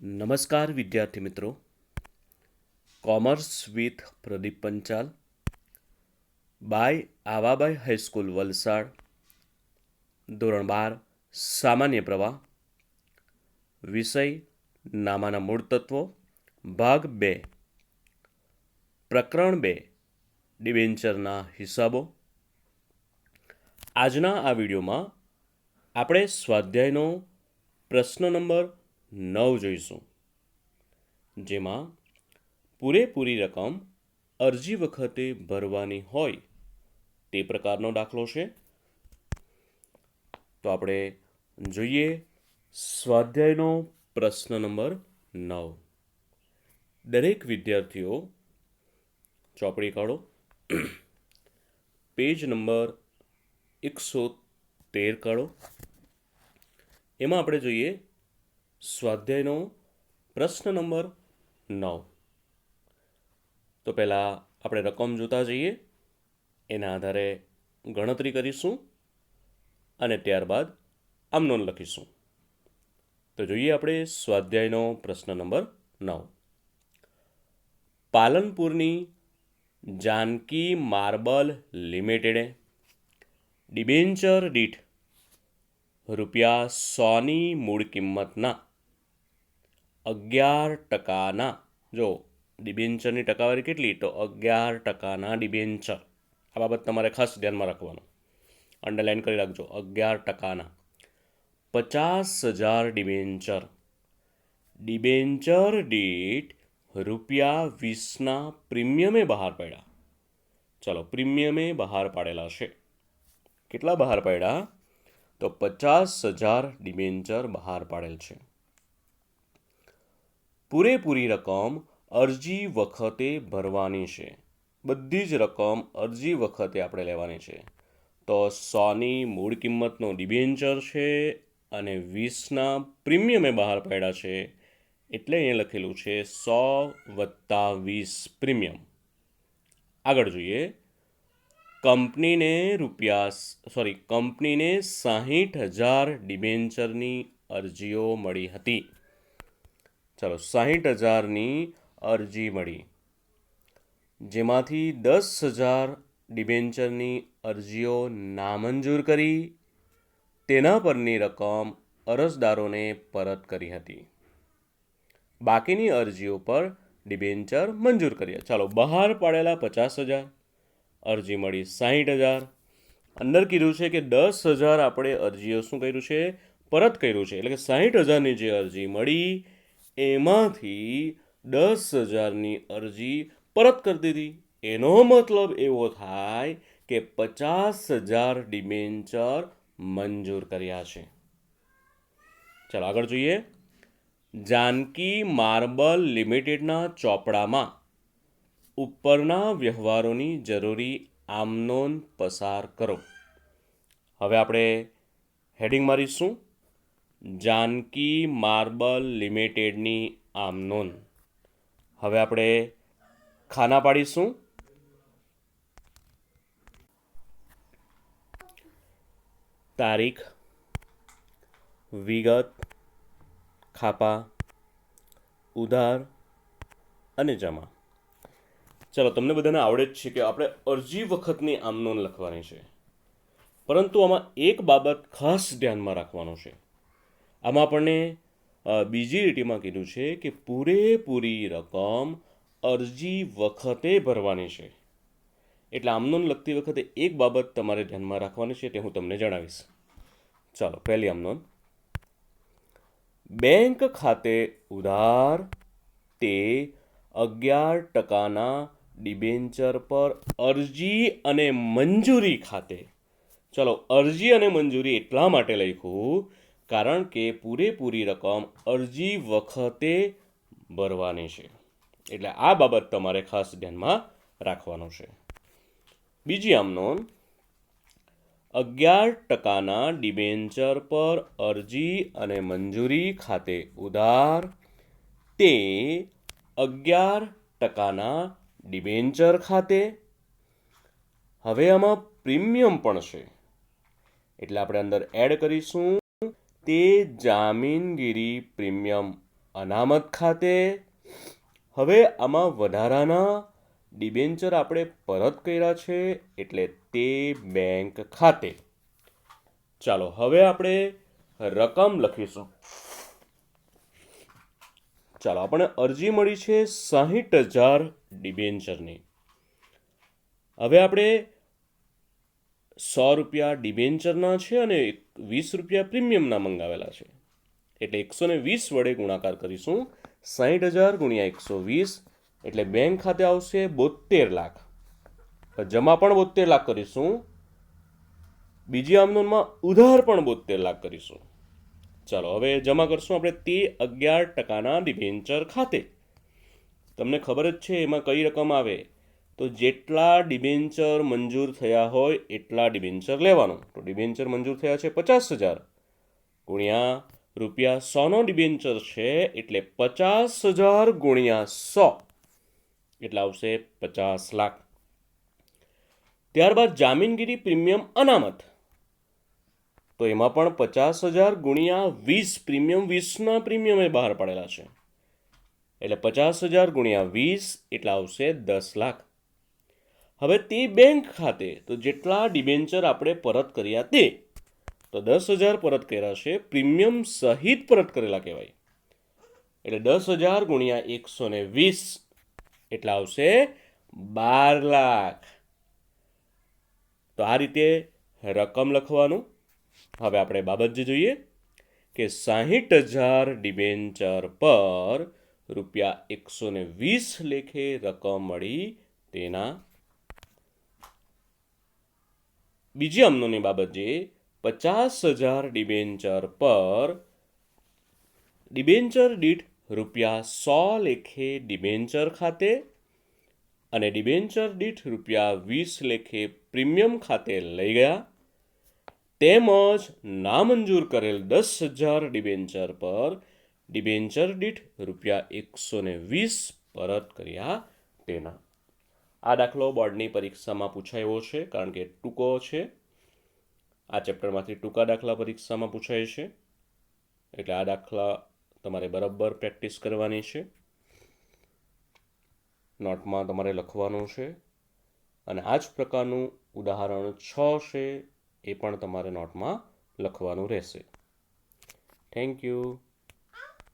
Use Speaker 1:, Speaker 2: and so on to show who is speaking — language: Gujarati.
Speaker 1: નમસ્કાર વિદ્યાર્થી મિત્રો. Commerce with Pradeep Panchal by Avabai high school Valsad, ધોરણ 12 સામાન્ય પ્રવાહ, વિષય નામાના મૂળ તત્વો, ભાગ 2, પ્રકરણ 2, ડિબેન્ચરના હિસાબો. આજના આ વિડીયોમાં આપણે સ્વાધ્યાયનો પ્રશ્ન નંબર 9 જોઈશું, જેમાં પૂરેપૂરી રકમ અરજી વખતે ભરવાની હોય તે પ્રકારનો દાખલો છે. તો આપણે જોઈએ સ્વાધ્યાયનો પ્રશ્ન નંબર 9. દરેક વિદ્યાર્થીઓ ચોપડી કાઢો, પેજ નંબર 113 કાઢો. એમાં આપણે જોઈએ સ્વાધ્યાયનો પ્રશ્ન નંબર 9. તો પહેલાં આપણે રકમ જોતા જઈએ, એના આધારે ગણતરી કરીશું અને ત્યારબાદ આમનોન લખીશું. તો જોઈએ આપણે સ્વાધ્યાયનો પ્રશ્ન નંબર 9. પાલનપુરની જાનકી માર્બલ લિમિટેડે ડિબેન્ચર દીઠ ₹100ની મૂળ કિંમતના 11%, જો ડિબેન્ચરની ટકાવારી કેટલી, તો 11%ના ડિબેન્ચર. આ બાબત તમારે ખાસ ધ્યાનમાં રાખવાનું, અંડરલાઇન કરી રાખજો. 11%ના 50,000 ડિબેન્ચર દીઠ ₹20ના પ્રીમિયમે બહાર પાડ્યા. ચલો, પ્રીમિયમે બહાર પાડેલા છે. કેટલા બહાર પાડ્યા? તો 50,000 ડિબેન્ચર બહાર પાડેલ છે. પૂરેપૂરી રકમ અરજી વખતે ભરવાની છે. બધી જ રકમ અરજી વખતે આપણે લેવાની છે. તો 100ની મૂળ કિંમતનો ડિબેન્ચર છે અને 20ના પ્રીમિયમે બહાર પાડ્યા છે, એટલે અહીંયા લખેલું છે 100 + 20 પ્રીમિયમ. આગળ જોઈએ, કંપનીને 60,000 ડિબેન્ચરની અરજીઓ મળી હતી. ચલો, 60,000ની અરજી મળી, જેમાંથી 10,000 ડિબેન્ચરની અરજીઓ નામંજૂર કરી, તેના પરની રકમ અરજદારોને પરત કરી હતી. બાકીની અરજીઓ પર ડિબેન્ચર મંજૂર કર્યા. ચાલો, બહાર પાડેલા 50,000, અરજી મળી 60,000. અંદર કીધું છે કે 10,000 આપણે અરજીઓ શું કર્યું છે? પરત કર્યું છે. એટલે કે 60,000ની જે અરજી મળી એમાંથી 10,000ની અરજી પરત કરી દીધી. એનો મતલબ એવો થાય કે 50,000 ડિબેન્ચર મંજૂર કર્યા છે. ચાલો આગળ જોઈએ. જાનકી માર્બલ લિમિટેડના ચોપડામાં ઉપરના વ્યવહારોની જરૂરી આમનોન પસાર કરો. હવે આપણે હેડિંગ મારીશું, જાનકી માર્બલ લિમિટેડની આમનોન. હવે આપણે ખાના પાડીશું. તારીખ, વિગત, ખાપા, ઉધાર અને જમા. ચલો, તમને બધાને આવડે જ છે કે આપણે અરજી વખતની આમનોન લખવાની છે, પરંતુ આમાં એક બાબત ખાસ ધ્યાનમાં રાખવાનું છે. આમાં આપણને બીજી લીટીમાં કીધું છે કે પૂરેપૂરી રકમ અરજી વખતે ભરવાની છે. એટલે આમનોન લખતી વખતે એક બાબત તમારે ધ્યાનમાં રાખવાની છે, તે હું તમને જણાવીશ. ચાલો, પહેલી આમનોન, બેંક ખાતે ઉધાર તે 11%ના ડિબેન્ચર પર અરજી અને મંજૂરી ખાતે. ચલો, અરજી અને મંજૂરી એટલા માટે લખ્યું કારણ કે પૂરેપૂરી રકમ અરજી વખતે ભરવાની છે. એટલે આ બાબત તમારે ખાસ ધ્યાનમાં રાખવાનું છે. બીજી આમનોન, 11%ના ડિબેન્ચર પર અરજી અને મંજૂરી ખાતે ઉધાર તે 11%ના ડિબેન્ચર ખાતે. હવે આમાં પ્રીમિયમ પણ છે, એટલે આપણે અંદર એડ કરીશું તે જામીનગીરી પ્રીમિયમ અનામત ખાતે. હવે આમાં વધારાના ડિબેન્ચર આપણે પરત કર્યા છે એટલે તે બેંક ખાતે. ચાલો હવે આપણે રકમ લખીશું. ચાલો આપણે અરજી મળી છે 60,000 ડિબેન્ચરની. હવે આપણે 100 રૂપિયા ડિબેન્ચરના છે અને 20 રૂપિયા પ્રીમિયમના મંગાવેલા છે એટલે 120 વડે ગુણાકાર કરીશું. 60,000 ગુણ્યા 120 એટલે બેંક ખાતે આવશે 72 લાખ. જમા પણ 72 લાખ કરીશું. બીજી આમ નોંધમાં ઉધાર પણ 72 લાખ કરીશું. ચાલો હવે જમા કરશું આપણે તે 11% ડિબેન્ચર ખાતે. તમને ખબર જ છે એમાં કઈ રકમ આવે, તો જેટલા ડિબેન્ચર મંજૂર થયા હોય એટલા ડિબેન્ચર લેવાનું. તો ડિબેન્ચર મંજૂર થયા છે 50,000 ગુણ્યા રૂપિયા 100નો ડિબેન્ચર છે એટલે 50,000 ગુણ્યા 100 એટલે આવશે 50 લાખ. ત્યારબાદ જામીનગીરી પ્રીમિયમ અનામત, તો એમાં પણ 50,000 ગુણ્યા 20 પ્રીમિયમ 20ના પ્રીમિયમ એ બહાર પાડેલા છે એટલે 50,000 ગુણ્યા 20 એટલે આવશે 10 લાખ. હવે તે બેંક ખાતે, તો જેટલા ડિબેન્ચર આપણે પરત કર્યા તે, તો 10,000 પરત કર્યા છે, પ્રીમિયમ સહિત પરત કરેલા કહેવાય એટલે 10,000 ગુણ્યા 120 એટલે આવશે 12 લાખ. તો આ રીતે રકમ લખવાનું. હવે આપણે બાબત જે જોઈએ કે 60,000 ડિબેન્ચર પર રૂપિયા 120 લેખે રકમ મળી તેના. બીજી અમનોની બાબત જે 50,000 ડિબેન્ચર પર ડિબેન્ચર દીઠ રૂપિયા 100 લેખે ડિબેન્ચર ખાતે અને ડિબેન્ચર દીઠ રૂપિયા 20 લેખે પ્રીમિયમ ખાતે લઈ ગયા, તેમજ નામંજૂર કરેલ 10,000 ડિબેન્ચર પર ડિબેન્ચર દીઠ રૂપિયા 120 પરત કર્યા તેના. આ દાખલો બોર્ડની પરીક્ષામાં પૂછાયો છે કારણ કે ટૂંકો છે. આ ચેપ્ટરમાંથી ટૂંકા દાખલા પરીક્ષામાં પૂછાય છે એટલે આ દાખલા તમારે બરાબર પ્રેક્ટિસ કરવાની છે. નોટમાં તમારે લખવાનું છે અને આ જ પ્રકારનું ઉદાહરણ 6 છે એ પણ તમારે નોટમાં લખવાનું રહેશે. Thank you.